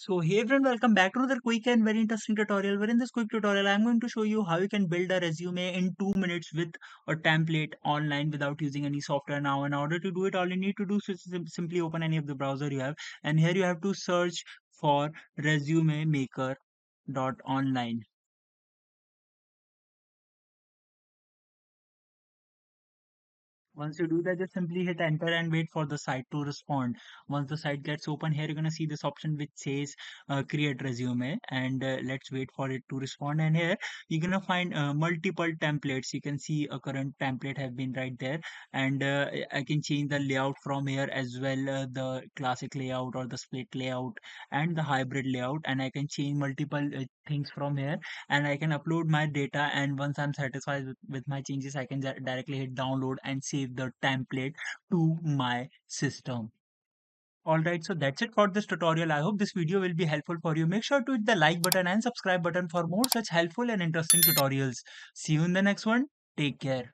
So hey everyone, welcome back to another quick and very interesting tutorial. Where in this quick tutorial, I'm going to show you how you can build a resume in 2 minutes with a template online without using any software. Now, in order to do it, all you need to do is simply open any of the browser you have, and here you have to search for resume maker dot online. Once you do that, just simply hit enter and wait for the site to respond. Once the site gets open, here you're gonna see this option which says create resume, and let's wait for it to respond. And here you're gonna find multiple templates. You can see a current template have been right there, and I can change the layout from here as well, the classic layout or the split layout and the hybrid layout, and I can change multiple things from here, and I can upload my data, and once I'm satisfied with my changes, I can directly hit download and save the template to my system. Alright, so that's it for this tutorial. I hope this video will be helpful for you. Make sure to hit the like button and subscribe button for more such helpful and interesting tutorials. See you in the next one. Take care.